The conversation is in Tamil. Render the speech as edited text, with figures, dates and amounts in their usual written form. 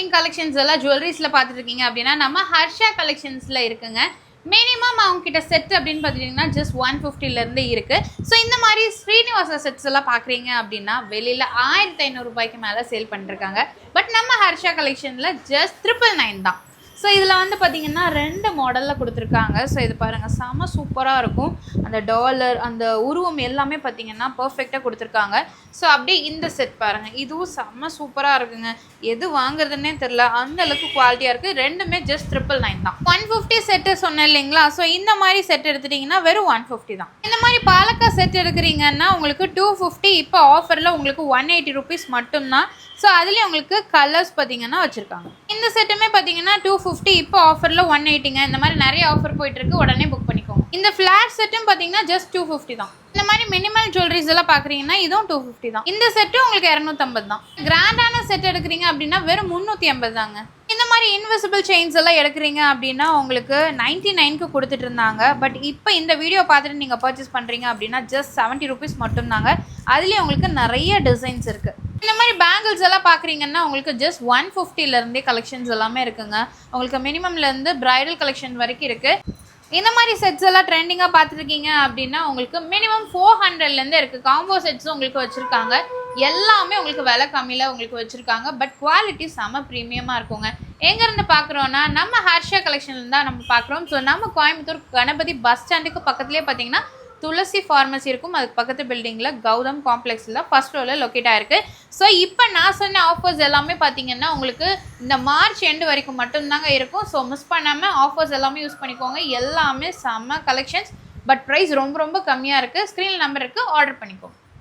மேக்கிங் கலெக்ஷன்ஸ் எல்லாம் ஜுவல்லரிஸில் பார்த்துட்டு இருக்கீங்க அப்படின்னா நம்ம ஹர்ஷா கலெக்ஷன்ஸில் இருக்குங்க. மினிமம் அவங்க கிட்ட செட் அப்படின்னு பார்த்துட்டிங்கன்னா ஜஸ்ட் 150லேருந்து இருக்குது. ஸோ இந்த மாதிரி ஸ்ரீனிவாசா செட்ஸ் எல்லாம் பார்க்குறீங்க அப்படின்னா வெளியில் 1500 ரூபாய்க்கு மேலே சேல் பண்ணிருக்காங்க. பட் நம்ம ஹர்ஷா கலெக்ஷனில் ஜஸ்ட் 999 தான். ஸோ இதில் வந்து பார்த்திங்கன்னா 2 மாடலில் கொடுத்துருக்காங்க. ஸோ இது பாருங்கள், செம்ம சூப்பராக இருக்கும். அந்த டாலர் அந்த உருவம் எல்லாமே பார்த்திங்கன்னா பர்ஃபெக்டாக கொடுத்துருக்காங்க. ஸோ அப்படியே இந்த செட் பாருங்கள், இதுவும் செம்ம சூப்பராக இருக்குங்க. எது வாங்குறதுன்னே தெரில, அந்த அளவுக்கு குவாலிட்டியாக இருக்குது. ரெண்டுமே ஜஸ்ட் 999 தான். 150 செட்டு சொன்னேன் இல்லைங்களா? ஸோ இந்த மாதிரி செட் எடுத்துட்டிங்கன்னா வெறும் 150 தான். இந்த மாதிரி பாலக்கா செட் எடுக்கிறீங்கன்னா உங்களுக்கு 250. இப்போ ஆஃபரில் உங்களுக்கு 180 ருபீஸ் மட்டும்தான். ஸோ அதுலேயும் உங்களுக்கு கலர்ஸ் பார்த்தீங்கன்னா வச்சுருக்காங்க. இந்த செட்டுமே பார்த்தீங்கன்னா 250. இப்போ ஆஃபரில் 180ங்க. இந்த மாதிரி நிறைய ஆஃபர் போயிட்டுருக்கு, உடனே புக் பண்ணிக்கோங்க. இந்த ஃப்ளாட் செட்டும் பார்த்தீங்கன்னா ஜஸ்ட் 250 தான். இந்த மாதிரி மினிமல் ஜுவல்லரிஸ் எல்லாம் பார்க்குறீங்கன்னா இதுவும் 250 தான். இந்த செட்டும் உங்களுக்கு 250 தான். கிராண்டான செட் எடுக்கிறீங்க அப்படின்னா வெறும் 380 தாங்க. இந்த மாதிரி இன்விசிபிள் செயின்ஸ் எல்லாம் எடுக்கிறீங்க அப்படின்னா உங்களுக்கு 99க்கு கொடுத்துட்டு இருந்தாங்க. பட் இப்போ இந்த வீடியோ பார்த்துட்டு நீங்கள் பர்ச்சேஸ் பண்ணுறீங்க அப்படின்னா ஜஸ்ட் 70 ருபீஸ் மட்டும்தாங்க. அதுலேயும் உங்களுக்கு நிறைய டிசைன்ஸ் இருக்குது. இந்த மாதிரி பேங்கிள்ஸ் எல்லாம் பார்க்குறீங்கன்னா உங்களுக்கு ஜஸ்ட் 150லேருந்தே கலெக்ஷன்ஸ் எல்லாமே இருக்குங்க. உங்களுக்கு மினிமம்லேருந்து ப்ரைடல் கலெக்ஷன் வரைக்கும் இருக்குது. இந்த மாதிரி செட்ஸ் எல்லாம் ட்ரெண்டிங்காக பார்த்துருக்கீங்க அப்படின்னா உங்களுக்கு மினிமம் 400லேருந்து இருக்குது. காம்போ செட்ஸும் உங்களுக்கு வச்சுருக்காங்க. எல்லாமே உங்களுக்கு விலை கம்மியில் உங்களுக்கு வச்சுருக்காங்க. பட் குவாலிட்டி செம்ம ப்ரீமியமாக இருக்குங்க. எங்கேருந்து பார்க்குறோன்னா நம்ம ஹர்ஷா கலெக்ஷன்லேருந்து தான் நம்ம பார்க்குறோம். ஸோ நம்ம கோயம்புத்தூர் கணபதி பஸ் ஸ்டாண்டுக்கு பக்கத்துலேயே பார்த்தீங்கன்னா துளசி ஃபார்மசி இருக்கும். அதுக்கு பக்கத்து பில்டிங்கில் கௌதம் காம்ப்ளெக்ஸில் ஃபர்ஸ்ட் ஃப்ளோரில் லொக்கேட் ஆகிருக்கு. ஸோ இப்போ நான் சொன்ன ஆஃபர்ஸ் எல்லாமே பார்த்தீங்கன்னா உங்களுக்கு இந்த மார்ச் எண்டு வரைக்கும் மட்டும்தாங்க இருக்கும். ஸோ மிஸ் பண்ணாமல் ஆஃபர்ஸ் எல்லாமே யூஸ் பண்ணிக்கோங்க. எல்லாமே செம்ம கலெக்ஷன்ஸ். பட் ப்ரைஸ் ரொம்ப ரொம்ப கம்மியாக இருக்குது. ஸ்க்ரீனில் நம்பர் இருக்குது, ஆர்டர் பண்ணிக்கோங்க.